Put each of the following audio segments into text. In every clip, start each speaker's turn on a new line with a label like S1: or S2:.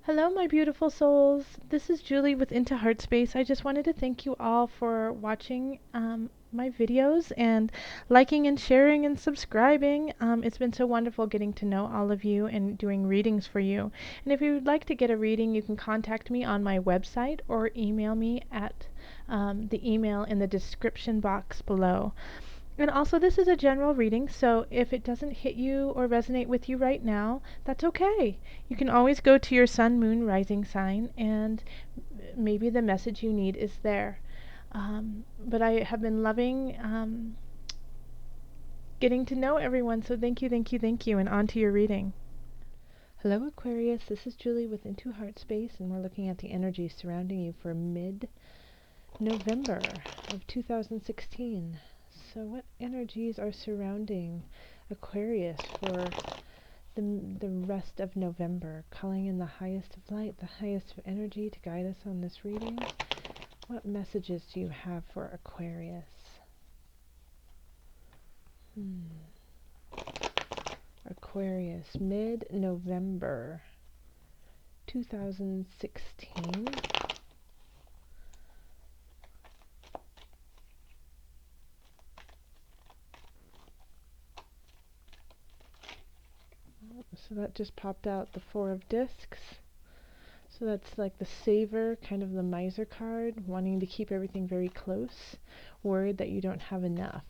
S1: Hello, my beautiful souls. This is Julie with Into Heartspace. I just wanted to thank you all for watching my videos and liking and sharing and subscribing. It's been so wonderful getting to know all of you and doing readings for you. And if you would like to get a reading, you can contact me on my website or email me at the email in the description box below. And also, this is a general reading, so if it doesn't hit you or resonate with you right now, that's okay. You can always go to your sun, moon, rising sign, and maybe the message you need is there. But I have been loving getting to know everyone, so thank you, thank you, thank you, and on to your reading. Hello, Aquarius. This is Julie with Into Heartspace, and we're looking at the energy surrounding you for mid-November of 2016. So what energies are surrounding Aquarius for the rest of November? Calling in the highest of light, the highest of energy to guide us on this reading. What messages do you have for Aquarius? Aquarius, mid-November 2016. So that just popped out the Four of Discs. So that's like the saver, kind of the miser card, wanting to keep everything very close, worried that you don't have enough.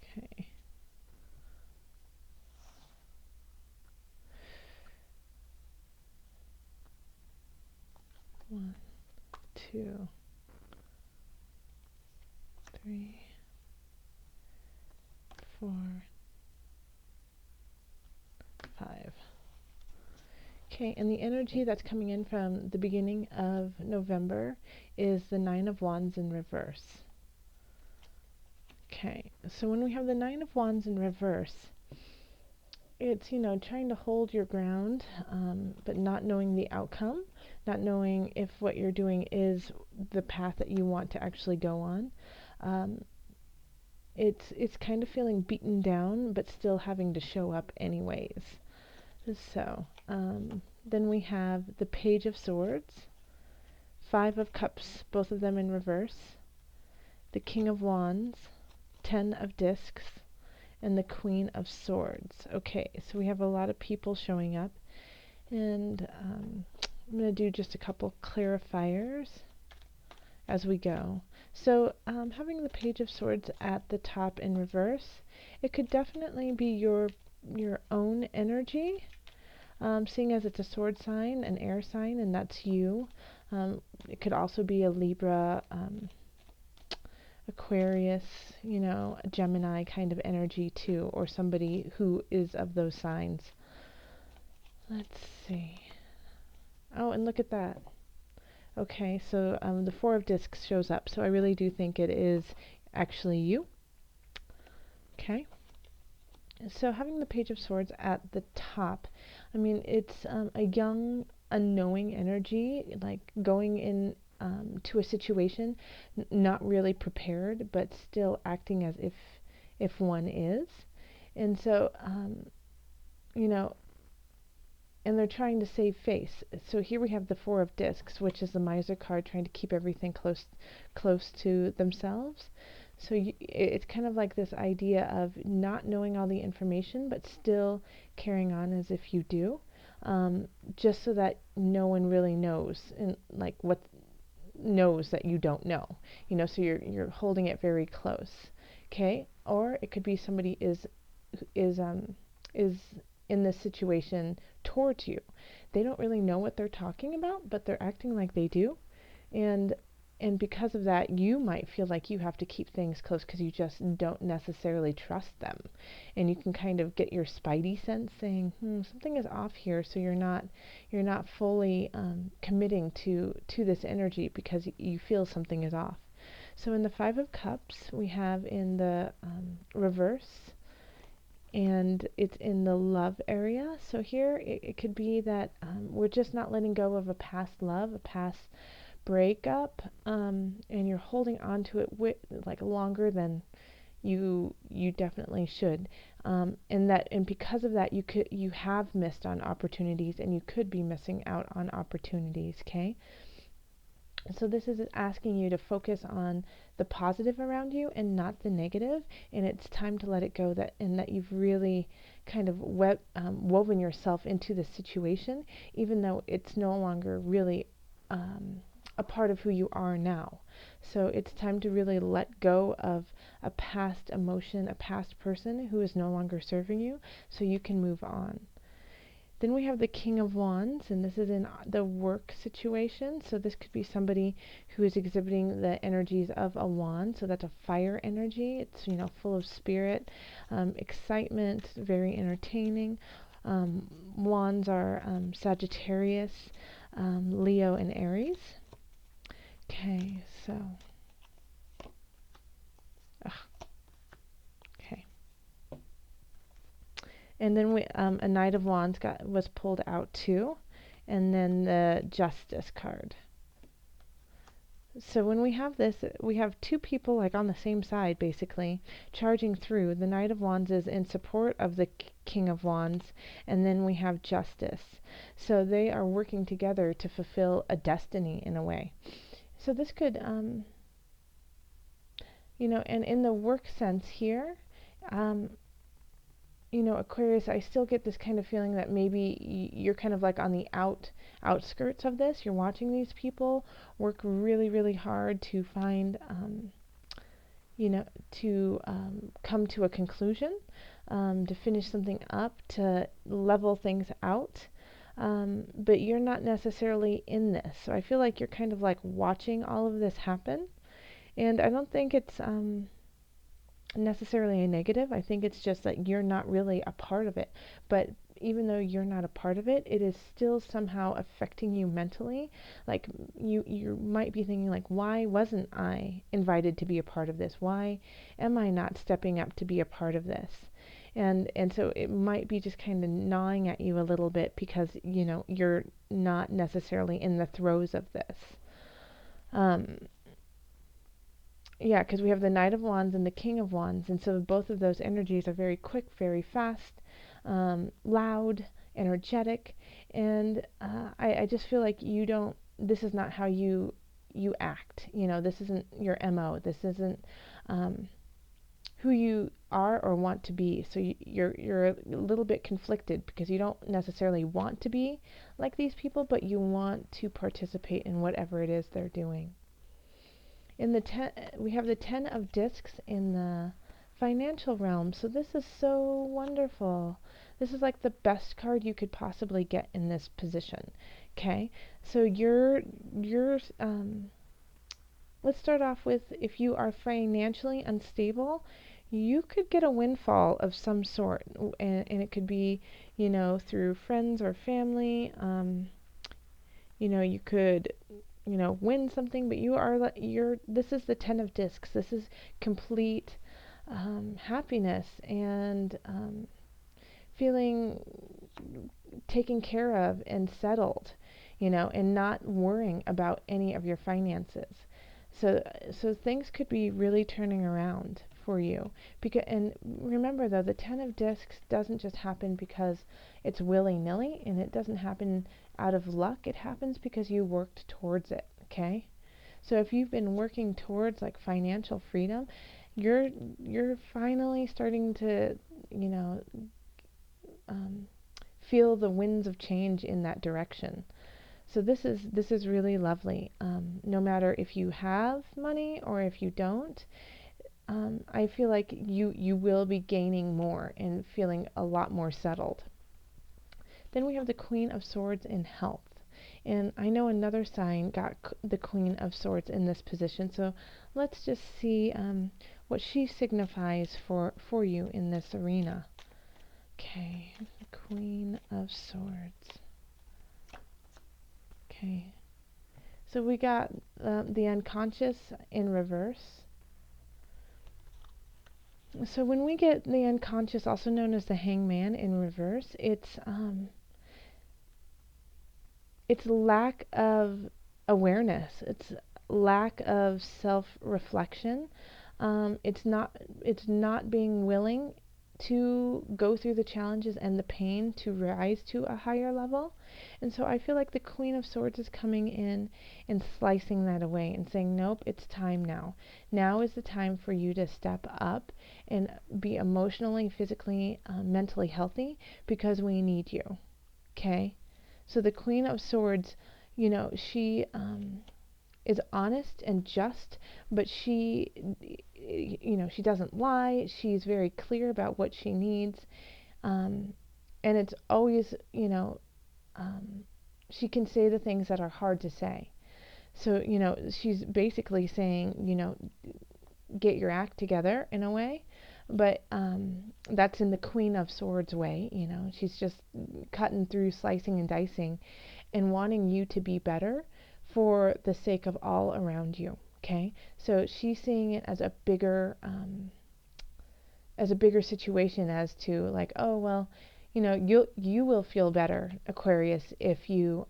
S1: Okay. One, two, three, four, five. Okay, and the energy that's coming in from the beginning of November is the Nine of Wands in reverse. Okay, so when we have the Nine of Wands in reverse, it's, you know, trying to hold your ground, but not knowing the outcome, not knowing if what you're doing is the path that you want to actually go on. It's kind of feeling beaten down, but still having to show up anyways. So, then we have the Page of Swords, Five of Cups, both of them in reverse, the King of Wands, Ten of Discs, and the Queen of Swords. Okay, so we have a lot of people showing up, and I'm going to do just a couple clarifiers as we go. So having the Page of Swords at the top in reverse, it could definitely be your own energy, seeing as it's a sword sign, an air sign, and that's you. It could also be a Libra, Aquarius, you know, a Gemini kind of energy too, or somebody who is of those signs. Let's see. Oh, and look at that. Okay, so the Four of Discs shows up, so I really do think it is actually you. Okay. So having the Page of Swords at the top, I mean, it's a young, unknowing energy, like going in to a situation not really prepared, but still acting as if one is. And so, you know, and they're trying to save face. So here we have the Four of Discs, which is the miser card, trying to keep everything close to themselves. So it's kind of like this idea of not knowing all the information, but still carrying on as if you do, just so that no one really knows, and like what knows that you don't know. You know, so you're holding it very close. Okay, or it could be somebody is in this situation towards you. They don't really know what they're talking about, but they're acting like they do. And because of that, you might feel like you have to keep things close because you just don't necessarily trust them. And you can kind of get your spidey sense saying, something is off here, so you're not fully committing to this energy because you feel something is off. So in the Five of Cups, we have in the reverse, and it's in the love area. So here it could be that we're just not letting go of a past love, a past breakup, and you're holding on to it like longer than you definitely should. And because of that, you have missed on opportunities, and you could be missing out on opportunities. Okay. So this is asking you to focus on the positive around you and not the negative, and it's time to let it go, that you've really kind of woven yourself into the situation, even though it's no longer really a part of who you are now. So it's time to really let go of a past emotion, a past person who is no longer serving you, so you can move on. Then we have the King of Wands, and this is in the work situation. So this could be somebody who is exhibiting the energies of a wand. So that's a fire energy. It's, full of spirit, excitement, very entertaining. Wands are Sagittarius, Leo, and Aries. Okay, so. Okay. And then a Knight of Wands was pulled out too, and then the Justice card. So when we have this, we have two people like on the same side, basically, charging through. The Knight of Wands is in support of the King of Wands, and then we have Justice. So they are working together to fulfill a destiny in a way. So this could, and in the work sense here, Aquarius, I still get this kind of feeling that maybe you're kind of like on the outskirts of this. You're watching these people work really, really hard to find, to come to a conclusion, to finish something up, to level things out. But you're not necessarily in this. So I feel like you're kind of like watching all of this happen. And I don't think it's necessarily a negative. I think it's just that you're not really a part of it. But even though you're not a part of it, it is still somehow affecting you mentally. Like you might be thinking like, why wasn't I invited to be a part of this? Why am I not stepping up to be a part of this? And so it might be just kind of gnawing at you a little bit because you're not necessarily in the throes of this. Yeah, because we have the Knight of Wands and the King of Wands, and so both of those energies are very quick, very fast, loud, energetic, and I just feel like this is not how you act. This isn't your MO. This isn't who you are or want to be. So you're a little bit conflicted because you don't necessarily want to be like these people, but you want to participate in whatever it is they're doing. We have the 10 of discs in the financial realm. So this is so wonderful. This is like the best card you could possibly get in this position. Okay, so let's start off with, if you are financially unstable, you could get a windfall of some sort, and it could be, through friends or family. You could win something, but this is the 10 of discs. This is complete happiness and feeling taken care of and settled, and not worrying about any of your finances. So things could be really turning around for you. And remember though, the 10 of discs doesn't just happen because it's willy-nilly, and it doesn't happen out of luck. It happens because you worked towards it. Okay, so if you've been working towards like financial freedom, you're finally starting to feel the winds of change in that direction. So this is really lovely. No matter if you have money or if you don't, I feel like you will be gaining more and feeling a lot more settled. Then we have the Queen of Swords in health. And I know another sign got the Queen of Swords in this position. So let's just see what she signifies for you in this arena. Okay, the Queen of Swords. Okay. So we got the unconscious in reverse. So when we get the unconscious, also known as the Hangman, in reverse, it's lack of awareness. It's lack of self-reflection. It's not being willing to go through the challenges and the pain to rise to a higher level. And so I feel like the Queen of Swords is coming in and slicing that away and saying, nope, it's time now. Now is the time for you to step up and be emotionally, physically, mentally healthy, because we need you. Okay? So the Queen of Swords, she is honest and just, but she doesn't lie. She's very clear about what she needs. And it's always, she can say the things that are hard to say. So, she's basically saying, get your act together in a way. But that's in the Queen of Swords way. She's just cutting through, slicing and dicing, and wanting you to be better for the sake of all around you. Okay, so she's seeing it as a bigger situation, as to like, oh well, you will feel better, Aquarius, if you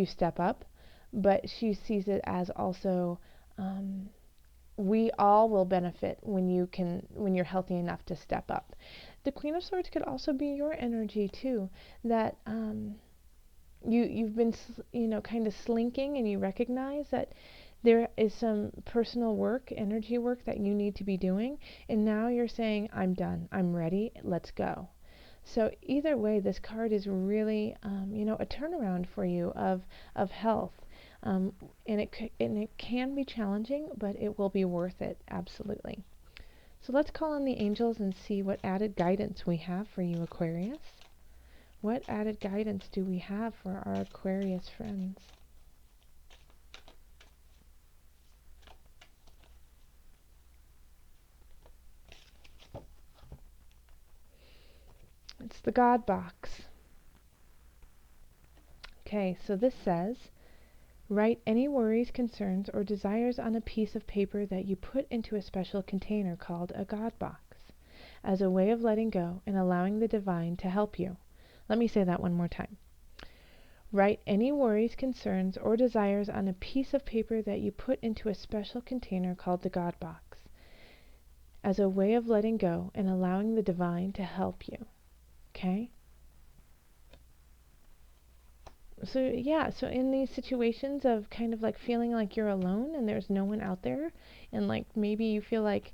S1: step up. But she sees it as also, we all will benefit when you're healthy enough to step up. The Queen of Swords could also be your energy too, that you've been kind of slinking, and you recognize that there is some personal work, energy work, that you need to be doing, and now you're saying, I'm done, I'm ready, let's go. So either way, this card is really a turnaround for you of health, and it can be challenging, but it will be worth it, absolutely. So let's call on the angels and see what added guidance we have for you, Aquarius. What added guidance do we have for our Aquarius friends? It's the God box. Okay, so this says, write any worries, concerns, or desires on a piece of paper that you put into a special container called a God box, as a way of letting go and allowing the divine to help you. Let me say that one more time. Write any worries, concerns, or desires on a piece of paper that you put into a special container called the God box, as a way of letting go and allowing the divine to help you. Okay? So yeah, so in these situations of kind of like feeling like you're alone and there's no one out there, and like maybe you feel like,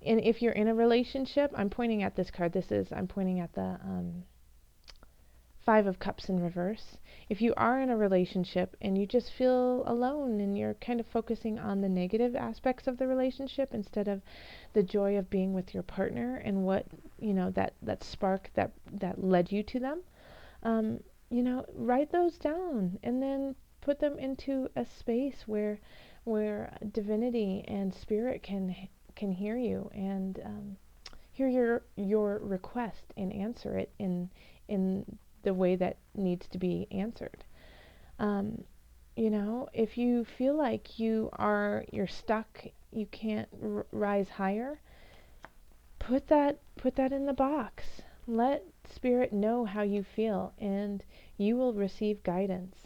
S1: and if you're in a relationship, I'm pointing at this card, I'm pointing at the Five of Cups in reverse. If you are in a relationship and you just feel alone and you're kind of focusing on the negative aspects of the relationship instead of the joy of being with your partner and what, that spark that led you to them, write those down and then put them into a space where divinity and spirit can hear you and hear your request and answer it in the way that needs to be answered. If you feel like you're stuck, you can't rise higher, put that in the box. Let spirit know how you feel, and you will receive guidance.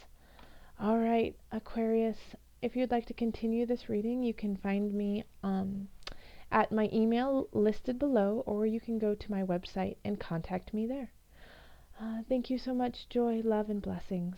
S1: All right, Aquarius, if you'd like to continue this reading, you can find me at my email listed below, or you can go to my website and contact me there. Thank you so much. Joy, love, and blessings.